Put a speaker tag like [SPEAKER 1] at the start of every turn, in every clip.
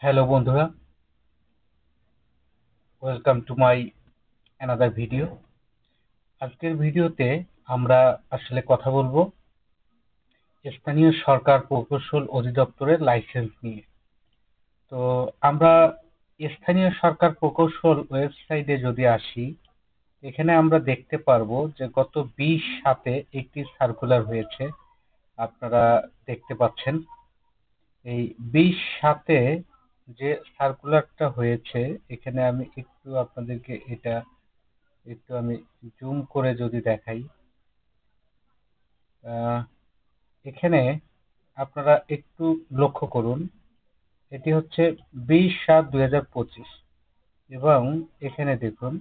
[SPEAKER 1] Hello বন্ধুরা, welcome to my another video. আজকের ভিডিওতে আমরা আসলে কথা বলবো স্থানীয় সরকার প্রকৌশল অধিদপ্তরের লাইসেন্স নিয়ে। তো আমরা স্থানীয় সরকার প্রকৌশল ওয়েবসাইটে যদি আসি, এখানে আমরা দেখতে পারবো যে গত 20/7 একটি সার্কুলার হয়েছে। আপনারা দেখতে পাচ্ছেন এই 20/7 যে সার্কুলারটা হয়েছে, এখানে আমি একটু আপনাদেরকে এটা একটু আমি জুম করে যদি দেখাই, আহ, এখানে আপনারা একটু লক্ষ্য করুন। এটি হচ্ছে 20/7/2025 এবং এখানে দেখুন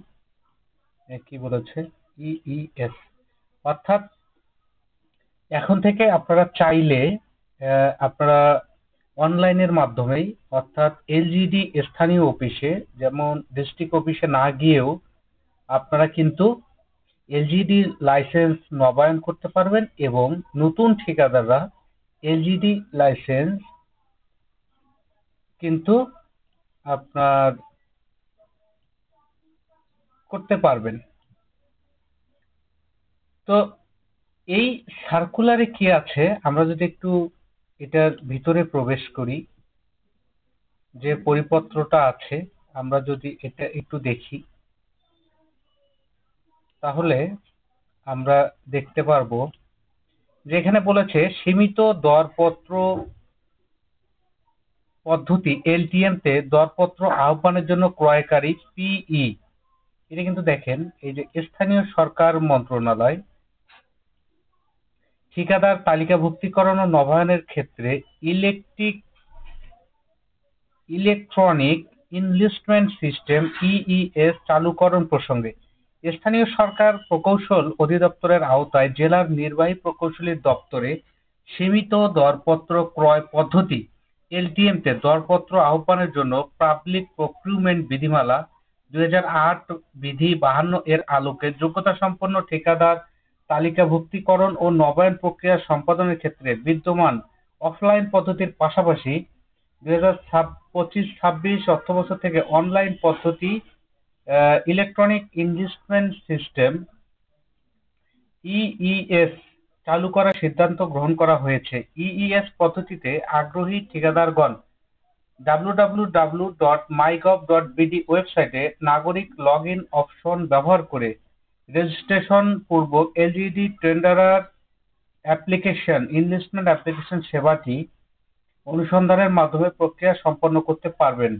[SPEAKER 1] কি বলেছে, ইইএস। অর্থাৎ এখন থেকে আপনারা চাইলে আপনারা অনলাইনের মাধ্যমেই, অর্থাৎ এলজিডি স্থানীয় অফিসে, যেমন ডিস্ট্রিক্ট অফিসে না গিয়েও আপনারা কিন্তু এলজিডি লাইসেন্স নবায়ন করতে পারবেন এবং নতুন ঠিকাদাররা এলজিডি লাইসেন্স কিন্তু আপনার করতে পারবেন। তো এই সার্কুলারে কি আছে, আমরা যদি একটু এটার ভিতরে প্রবেশ করি, যে পরিপত্রটা আছে, আমরা যদি এটা একটু দেখি, তাহলে আমরা দেখতে পারবো যে এখানে বলেছে সীমিত দরপত্র পদ্ধতি এলটিএম তে দরপত্র আহ্বানের জন্য ক্রয়কারী পিই, এটা কিন্তু দেখেন এই যে স্থানীয় সরকার মন্ত্রণালয় ঠিকাদার তালিকাভুক্তিকরণ ও নবায়নের ক্ষেত্রে ইলেকট্রনিক ইনভেস্টমেন্ট সিস্টেম ইইএস চালুকরণ প্রসঙ্গে স্থানীয় সরকার প্রকৌশল অধিদপ্তরের আওতায় জেলার নির্বাহী প্রকৌশলীর দপ্তরে সীমিত দরপত্র ক্রয় পদ্ধতি এলটিএম তে দরপত্র আহ্বানের জন্য পাবলিক প্রকিউরমেন্ট বিধিমালা 2008 বিধি 52 এর আলোকে যোগ্যতা সম্পন্ন ঠিকাদার তালিকাভুক্তিকরণ ও নবায়ন প্রক্রিয়া সম্পাদনের ক্ষেত্রে বিদ্যমান অফলাইন পদ্ধতির পাশাপাশি 2025-26 অর্থবছর থেকে অনলাইন পদ্ধতি ইলেকট্রনিক ইনভেস্টমেন্ট সিস্টেম ইইএস চালু করার সিদ্ধান্ত গ্রহণ করা হয়েছে। ইইএস পদ্ধতিতে আগ্রহী ঠিকাদারগণ www.mygov.bd ওয়েবসাইটে নাগরিক লগ ইন অপশন ব্যবহার করে রেজিস্ট্রেশন পূর্বক LGD tenderer application investment application সেবাটি অনুসন্ধানের মাধ্যমে প্রক্রিয়া সম্পন্ন করতে পারবেন।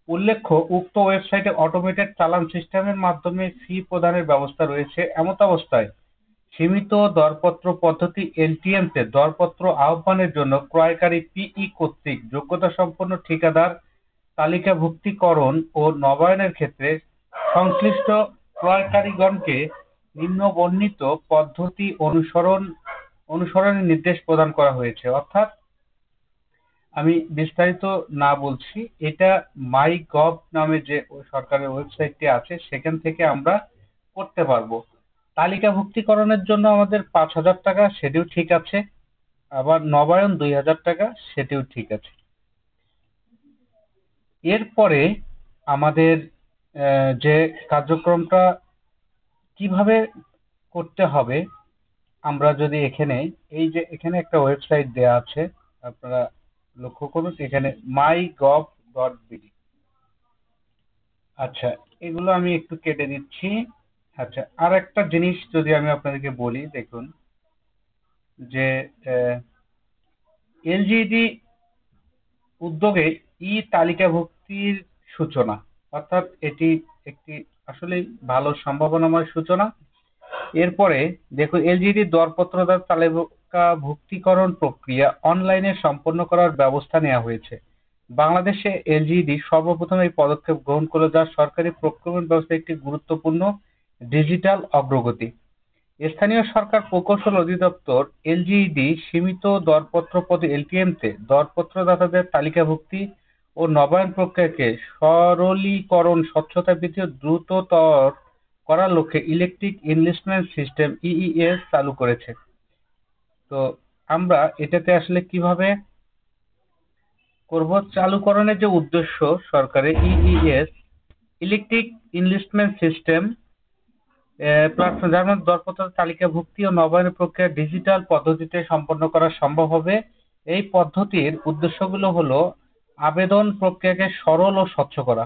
[SPEAKER 1] উল্লেখ্য, উক্ত ওয়েবসাইটে অটোমেটেড চালান সিস্টেমের মাধ্যমে ফি প্রদানের ব্যবস্থা রয়েছে। এমতাবস্থায় সীমিত দরপত্র পদ্ধতি এলটিএম তে দরপত্র আহ্বানের জন্য ক্রয়কারী পিই কর্তৃক যোগ্যতা সম্পন্ন ঠিকাদার তালিকাভুক্তিকরণ ও নবায়নের ক্ষেত্রে সংশ্লিষ্ট ক্রয়কারীগণকে নিম্নবর্ণিত পদ্ধতি অনুসরণের নির্দেশ প্রদান করা হয়েছে। অর্থাৎ আমি বিস্তারিত না বলছি, এটা মাই গভ নামে যে সরকারের ওয়েবসাইটটি আছে, সেখান থেকে আমরা করতে পারবো। তালিকাভুক্তিকরণের জন্য আমাদের 5,000 টাকা, সেটিও ঠিক আছে। আবার নবায়ন 2,000 টাকা, সেটিও ঠিক আছে। এরপরে আমাদের যে কার্যক্রমটা কিভাবে করতে হবে, আমরা যদি এখানে এই যে এখানে একটা ওয়েবসাইট দেয়া আছে, আপনারা লক্ষ্য করুন, এখানে mygov.bd। আচ্ছা, এগুলো আমি একটু কেটে দিচ্ছি। আচ্ছা, আর একটা জিনিস যদি আমি আপনাদেরকে বলি, দেখুন যে এলজিইডি উদ্যোগে ই তালিকাভুক্তির সূচনা, অর্থাৎ এটি একটি আসলেই ভালো সম্ভাবনাময় সূচনা। এরপরে দেখুন, এলজিইডি দরপত্রদার তালিকাভুক্তিকরণ প্রক্রিয়া অনলাইনে সম্পন্ন করার ব্যবস্থা নেওয়া হয়েছে। বাংলাদেশে এলজিইডি সর্বপ্রথম এই পদক্ষেপ গ্রহণ করল, যা সরকারি প্রকিউরমেন্ট ব্যবস্থায় একটি গুরুত্বপূর্ণ ডিজিটাল অগ্রগতি। স্থানীয় সরকার প্রকৌশল অধিদপ্তর এলজিইডি সীমিত দরপত্র পদ্ধতি এলটিএম তে দরপত্রদাতাদের তালিকাভুক্তি ও নবায়ন প্রক্রিয়াকে সরলীকরণ, স্বচ্ছতা বৃদ্ধি ও দ্রুততর করার লক্ষ্যে ইলেকট্রিক ইনভেস্টমেন্ট সিস্টেম ইইএস চালু করেছে। তো আমরা এটাতে আসলে কিভাবে করব। চালুকরণের যে উদ্দেশ্য সরকারের EES, electric investment system platform, যার মধ্যে দরপত্র তালিকাভুক্তি ও নবায়নের প্রক্রিয়া ডিজিটাল পদ্ধতিতে সম্পন্ন করা সম্ভব হবে। এই পদ্ধতির উদ্দেশ্যগুলো হলো আবেদন প্রক্রিয়াকে সরল ও স্বচ্ছ করা,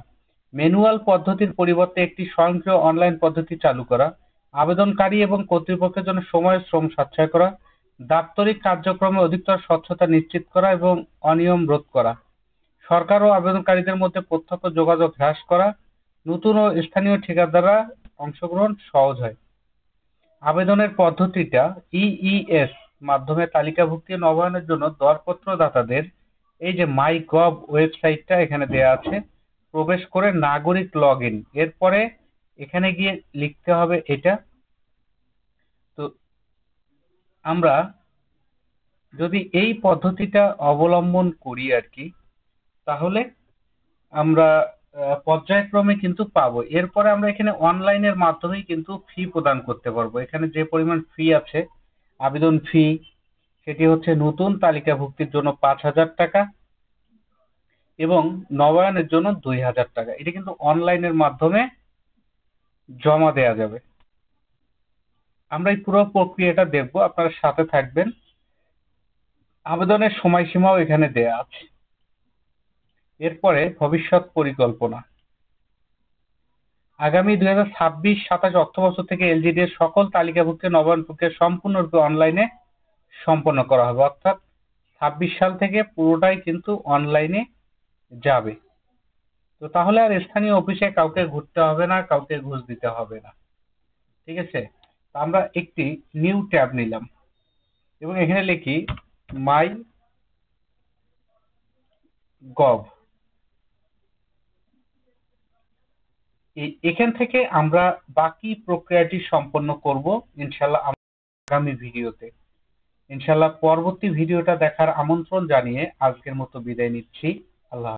[SPEAKER 1] ম্যানুয়াল পদ্ধতির পরিবর্তে একটি স্বয়ংক্রিয় অনলাইন পদ্ধতি চালু করা, আবেদনকারী এবং কর্তৃপক্ষের জন্য সময় শ্রম সাশ্রয় করা, দাপ্তরিক কার্যক্রমে অধিকতর স্বচ্ছতা নিশ্চিত করা এবং অনিয়ম রোধ করা, সরকার ও আবেদনকারীদের মধ্যে প্রত্যক্ষ যোগাযোগ হ্রাস করা, নতুন ও স্থানীয় ঠিকাদাররা অংশগ্রহণ সহজ হয়। আবেদনের পদ্ধতিটা ইইএস মাধ্যমে তালিকাভুক্তি ও নবায়নের জন্য দরপত্রদাতাদের এই যে মাই গভ ওয়েবসাইটটা এখানে দেয়া আছে, প্রবেশ করে নাগরিক লগ ইন, এরপরে এখানে গিয়ে লিখতে হবে এটা। তো আমরা যদি এই পদ্ধতিটা অবলম্বন করি আর কি, তাহলে আমরা পর্যায়ক্রমে কিন্তু পাবো। এরপরে আমরা এখানে অনলাইনের মাধ্যমেই কিন্তু ফি প্রদান করতে পারবো। এখানে যে পরিমাণ ফি আছে, আবেদন ফি, সেটি হচ্ছে নতুন তালিকাভুক্তির জন্য 5,000 টাকা এবং নবায়নের জন্য 2,000 টাকা। এটা কিন্তু অনলাইনের মাধ্যমে জমা দেয়া যাবে। আমরা এই পুরো প্রক্রিয়াটা দেখবো, আপনারা সাথে থাকবেন। আবেদনের সময়সীমাও এখানে দেয়া আছে। এরপরে ভবিষ্যৎ পরিকল্পনা। আগামী 2026-27 অর্থবছর থেকে এলজিডি এর সকল তালিকাভুক্ত নবায়ন প্রক্রিয়া সম্পূর্ণরূপে অনলাইনে সম্পন্ন করা হবে। অর্থাৎ 26 সাল থেকে পুরোটাই কিন্তু অনলাইনে যাবে। তো তাহলে আর স্থানীয় অফিসে কাউকে ঘুরতে হবে না, কাউকে ঘুষ দিতে হবে না। ঠিক আছে? তো আমরা একটি নিউ ট্যাব নিলাম এবং এখানে লিখি মাই গভ। এখান থেকে আমরা বাকি প্রক্রিয়াটি সম্পন্ন করব ইনশাল্লাহ আগামী ভিডিওতে। ইনশাল্লাহ পরবর্তী ভিডিওটা দেখার আমন্ত্রণ জানিয়ে আজকের মতো বিদায় নিচ্ছি। আল্লাহ হাফেজ।